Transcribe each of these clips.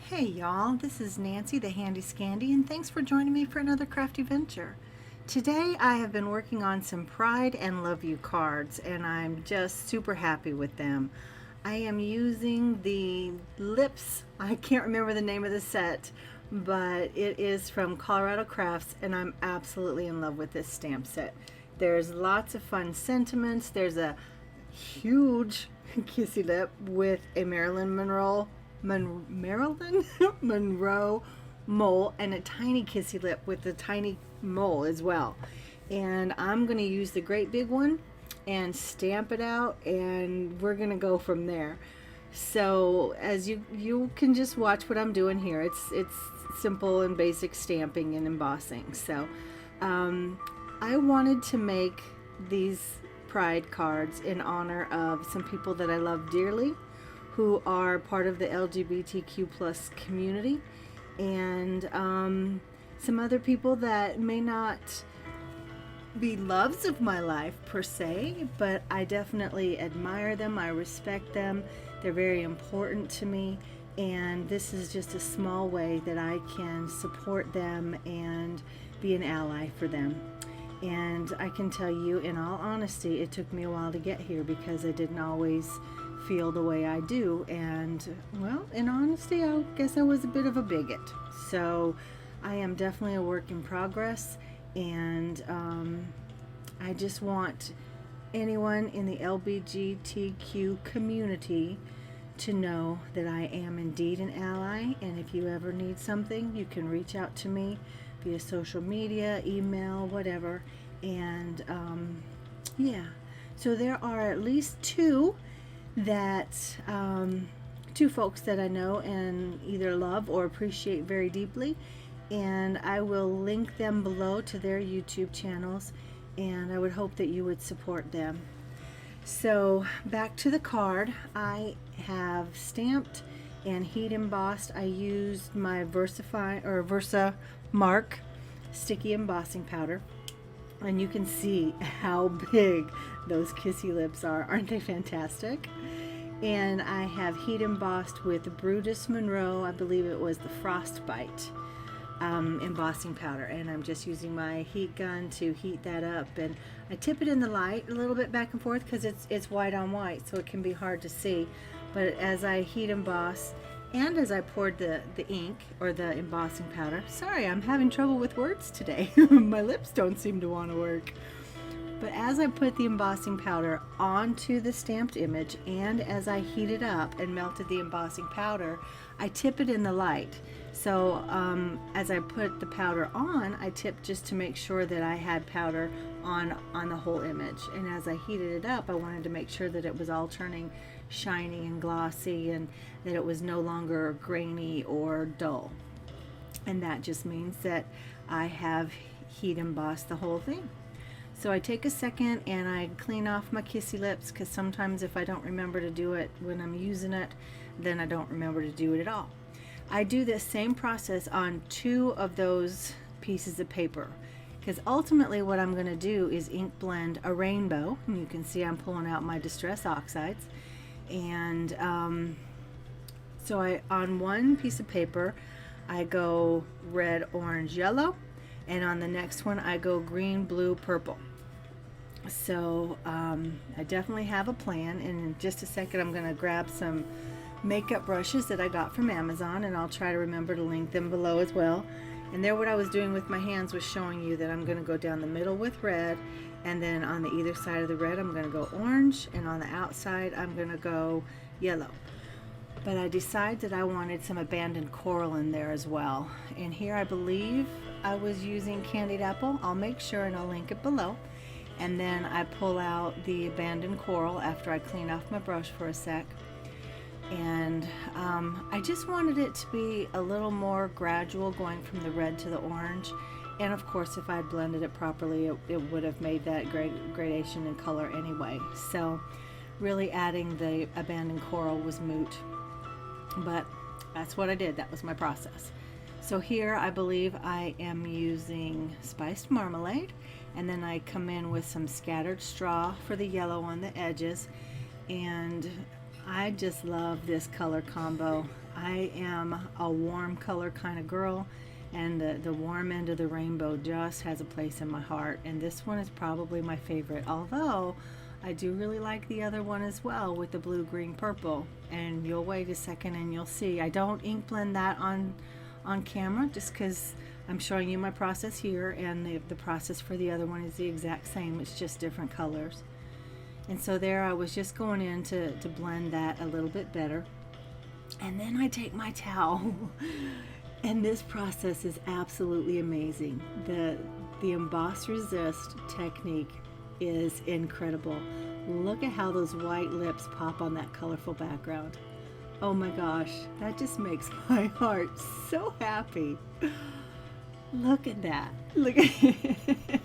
Hey y'all, this is Nancy the Handy Scandy, and thanks for joining me for another crafty venture. Today I have been working on some Pride and Love You cards, and I'm just super happy with them. I am using the lips, I can't remember the name of the set, but it is from Colorado Crafts, and I'm absolutely in love with this stamp set. There's lots of fun sentiments. There's a huge kissy lip with a Marilyn Monroe mole and a tiny kissy lip with a tiny mole as well. And I'm going to use the great big one and stamp it out, and we're going to go from there. So as you can just watch what I'm doing here. It's simple and basic stamping and embossing. So I wanted to make these pride cards in honor of some people that I love dearly, who are part of the LGBTQ plus community, and some other people that may not be loves of my life per se, but I definitely admire them, I respect them, they're very important to me, and this is just a small way that I can support them and be an ally for them. And I can tell you, in all honesty, it took me a while to get here because I didn't always feel the way I do, and well, in honesty, I guess I was a bit of a bigot. So I am definitely a work in progress, and I just want anyone in the LGBTQ community to know that I am indeed an ally, and if you ever need something, you can reach out to me via social media, email, whatever. And yeah, so there are at least two folks that I know and either love or appreciate very deeply, and I will link them below to their YouTube channels, and I would hope that you would support them. So back to the card, I have stamped and heat embossed. I used my Versa Mark sticky embossing powder, and you can see how big those kissy lips are. Aren't they fantastic? And I have heat embossed with Brutus Monroe, I believe it was the Frostbite embossing powder, and I'm just using my heat gun to heat that up, and I tip it in the light a little bit back and forth because it's white on white, so it can be hard to see. But as I heat emboss and as I poured the ink or the embossing powder, sorry, I'm having trouble with words today. My lips don't seem to want to work. But as I put the embossing powder onto the stamped image, and as I heated up and melted the embossing powder, I tip it in the light. So as I put the powder on, I tipped just to make sure that I had powder on the whole image. And as I heated it up, I wanted to make sure that it was all turning shiny and glossy, and that it was no longer grainy or dull. And that just means that I have heat embossed the whole thing. So I take a second and I clean off my kissy lips, because sometimes if I don't remember to do it when I'm using it, then I don't remember to do it at all. I do this same process on two of those pieces of paper, because ultimately what I'm going to do is ink blend a rainbow, and you can see I'm pulling out my distress oxides. And so on one piece of paper I go red, orange, yellow, and on the next one I go green, blue, purple. So I definitely have a plan, and in just a second I'm going to grab some makeup brushes that I got from Amazon, and I'll try to remember to link them below as well. And there, what I was doing with my hands was showing you that I'm going to go down the middle with red, and then on the either side of the red I'm going to go orange, and on the outside I'm going to go yellow. But I decided that I wanted some abandoned coral in there as well, and here I believe I was using candied apple. I'll make sure and I'll link it below. And then I pull out the abandoned coral after I clean off my brush for a sec, and I just wanted it to be a little more gradual, going from the red to the orange. And of course, if I had blended it properly, it would have made that gradation in color anyway. So really adding the abandoned coral was moot, but that's what I did. That was my process. So here I believe I am using spiced marmalade, and then I come in with some scattered straw for the yellow on the edges, and I just love this color combo. I am a warm color kind of girl, and the warm end of the rainbow just has a place in my heart, and this one is probably my favorite, although I do really like the other one as well with the blue, green, purple. And you'll wait a second and you'll see. I don't ink blend that on camera just because I'm showing you my process here, and the process for the other one is the exact same. It's just different colors. And so there I was just going in to blend that a little bit better. And then I take my towel and this process is absolutely amazing. The emboss resist technique is incredible. Look at how those white lips pop on that colorful background. Oh my gosh, that just makes my heart so happy. Look at that. Look at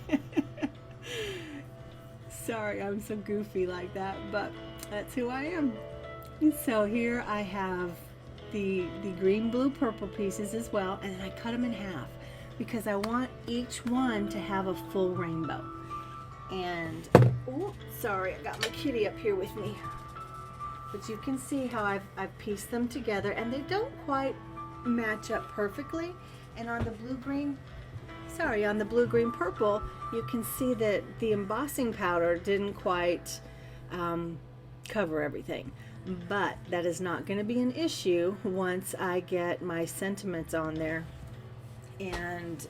Sorry, I'm so goofy like that, but that's who I am. So here I have the green, blue, purple pieces as well, and then I cut them in half because I want each one to have a full rainbow. And oh, sorry, I got my kitty up here with me. But you can see how I've pieced them together, and they don't quite match up perfectly. And on the blue-green, on the blue-green purple, you can see that the embossing powder didn't quite cover everything. But that is not going to be an issue once I get my sentiments on there. And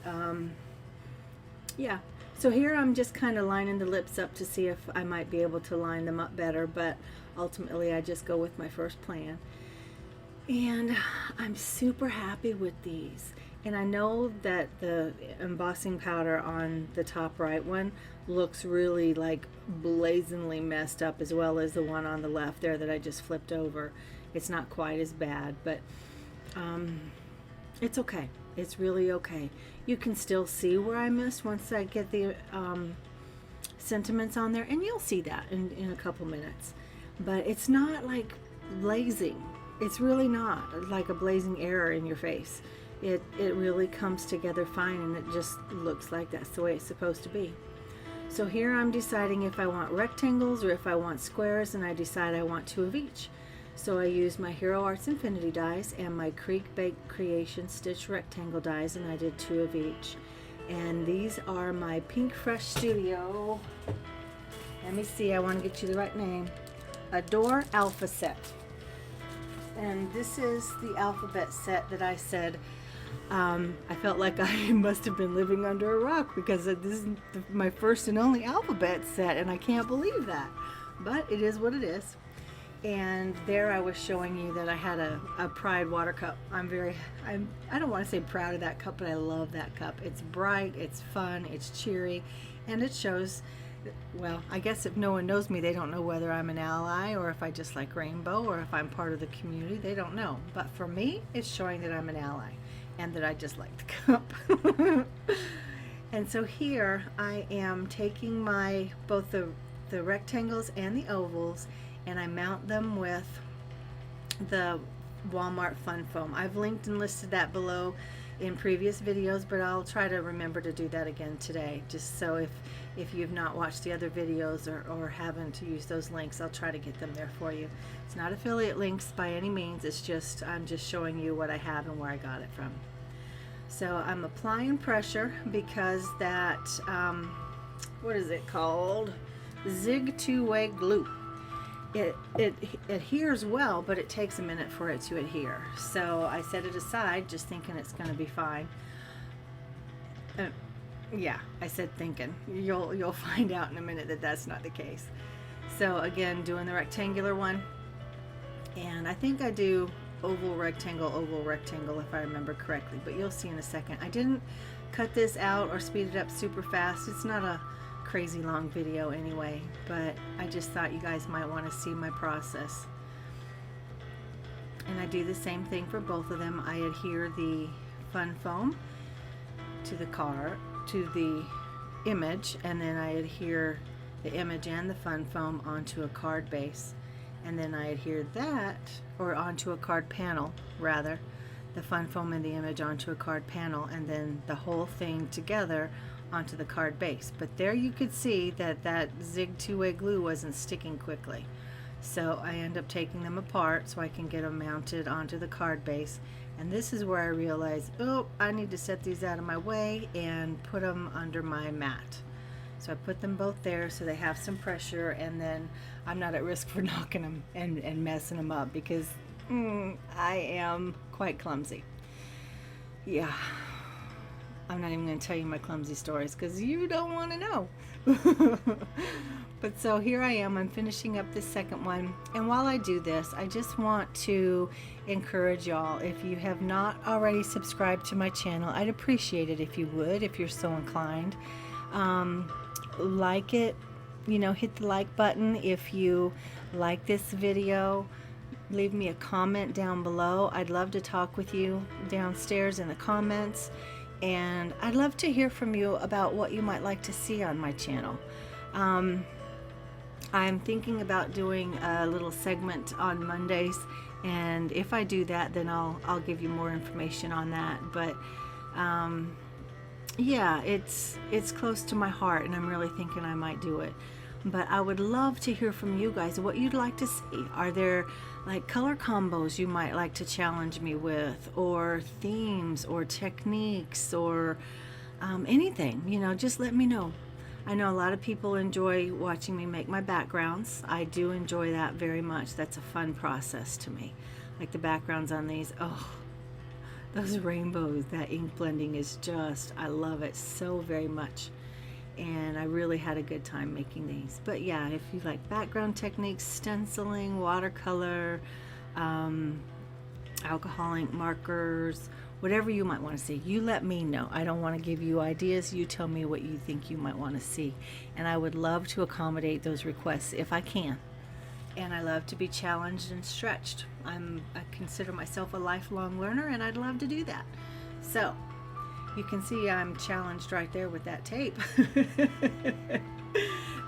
yeah. So here I'm just kind of lining the lips up to see if I might be able to line them up better, but ultimately I just go with my first plan. And I'm super happy with these. And I know that the embossing powder on the top right one looks really like blazingly messed up, as well as the one on the left there that I just flipped over. It's not quite as bad, but it's okay. It's really okay. You can still see where I missed once I get the sentiments on there, and you'll see that in a couple minutes. But it's not like blazing. It's really not like a blazing error in your face. It really comes together fine, and it just looks like that's the way it's supposed to be. So here I'm deciding if I want rectangles or if I want squares, and I decide I want 2 of each. So I used my Hero Arts Infinity dies and my Creek Bake Creation Stitch Rectangle dies, and I did 2 of each. And these are my Pink Fresh Studio, let me see, I want to get you the right name, Adore Alpha Set. And this is the alphabet set that I said I felt like I must have been living under a rock, because this is my first and only alphabet set, and I can't believe that. But it is what it is. And there I was showing you that I had a Pride water cup. I don't want to say proud of that cup, but I love that cup. It's bright, it's fun, it's cheery, and it shows, well, I guess if no one knows me, they don't know whether I'm an ally or if I just like rainbow or if I'm part of the community. They don't know. But for me, it's showing that I'm an ally and that I just like the cup. And so here I am taking both the rectangles and the ovals, and I mount them with the Walmart Fun Foam. I've linked and listed that below in previous videos, but I'll try to remember to do that again today, just so if you've not watched the other videos or haven't used those links, I'll try to get them there for you. It's not affiliate links by any means, it's just I'm just showing you what I have and where I got it from. So I'm applying pressure because that what is it called? Zig two-way glue. It adheres well, but it takes a minute for it to adhere. So I set it aside, just thinking it's going to be fine. Yeah, I said thinking. You'll find out in a minute that that's not the case. So again, doing the rectangular one, and I think I do oval, rectangle, if I remember correctly, but you'll see in a second. I didn't cut this out or speed it up super fast. It's not a crazy long video anyway, but I just thought you guys might want to see my process. And I do the same thing for both of them. I adhere the Fun Foam to the image, and then I adhere the image and the Fun Foam onto a card base, and then I adhere that, or onto a card panel rather, the Fun Foam and the image onto a card panel, and then the whole thing together onto the card base. But there you could see that Zig two-way glue wasn't sticking quickly. So I end up taking them apart so I can get them mounted onto the card base. And this is where I realize, oh, I need to set these out of my way and put them under my mat. So I put them both there so they have some pressure, and then I'm not at risk for knocking them and messing them up, because I am quite clumsy. Yeah, I'm not even going to tell you my clumsy stories because you don't want to know. But so here I am, I'm finishing up this second one, and while I do this, I just want to encourage y'all, if you have not already subscribed to my channel, I'd appreciate it if you would, if you're so inclined. Like it, hit the like button if you like this video. Leave me a comment down below. I'd love to talk with you downstairs in the comments, and I'd love to hear from you about what you might like to see on my channel. I'm thinking about doing a little segment on Mondays, and if I do that, then I'll give you more information on that. But yeah, it's close to my heart, and I'm really thinking I might do it. But I would love to hear from you guys what you'd like to see. Are there like color combos you might like to challenge me with, or themes or techniques, or anything? Just let me know. I know a lot of people enjoy watching me make my backgrounds. I do enjoy that very much. That's a fun process to me. Like the backgrounds on these, oh, those rainbows, that ink blending is just, I love it so very much. And I really had a good time making these. But yeah, if you like background techniques, stenciling, watercolor, alcohol ink markers, whatever you might want to see, you let me know. I don't want to give you ideas. You tell me what you think you might want to see. And I would love to accommodate those requests if I can. And I love to be challenged and stretched. I consider myself a lifelong learner, and I'd love to do that. So you can see I'm challenged right there with that tape.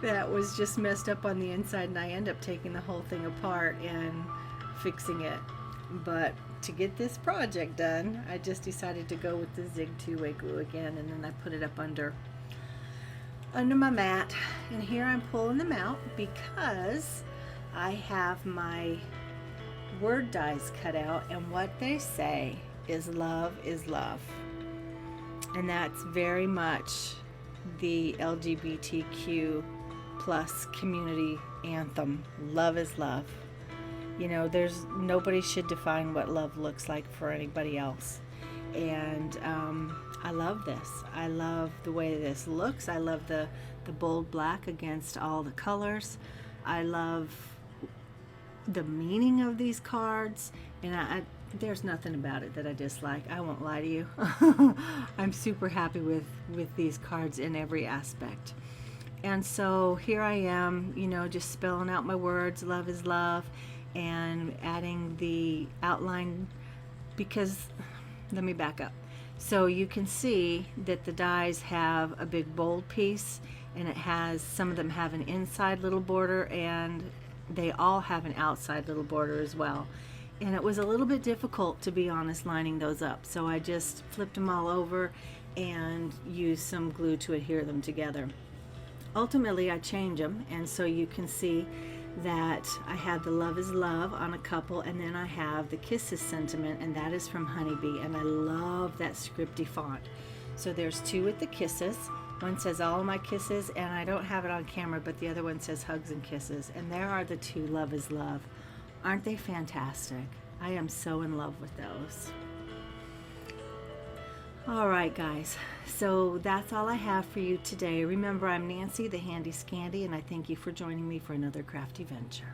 That was just messed up on the inside, and I end up taking the whole thing apart and fixing it. But to get this project done, I just decided to go with the Zig 2-way glue again, and then I put it up under my mat. And here I'm pulling them out because I have my word dies cut out, and what they say is love is love. And that's very much the LGBTQ plus community anthem. Love is love. There's nobody should define what love looks like for anybody else. And I love this. I love the way this looks. I love the bold black against all the colors. I love the meaning of these cards, and there's nothing about it that I dislike. I won't lie to you. I'm super happy with these cards in every aspect. And so here I am, just spelling out my words, love is love, and adding the outline, because let me back up. So you can see that the dies have a big bold piece, and it has, some of them have an inside little border, and they all have an outside little border as well. And it was a little bit difficult, to be honest, lining those up. So I just flipped them all over and used some glue to adhere them together. Ultimately, I change them, and so you can see that I have the love is love on a couple, and then I have the kisses sentiment, and that is from Honeybee, and I love that scripty font. So there's two with the kisses. One says all my kisses, and I don't have it on camera, but the other one says hugs and kisses. And there are the two love is love. Aren't they fantastic? I am so in love with those. All right, guys. So that's all I have for you today. Remember, I'm Nancy, the Handy Scandy, and I thank you for joining me for another crafty venture.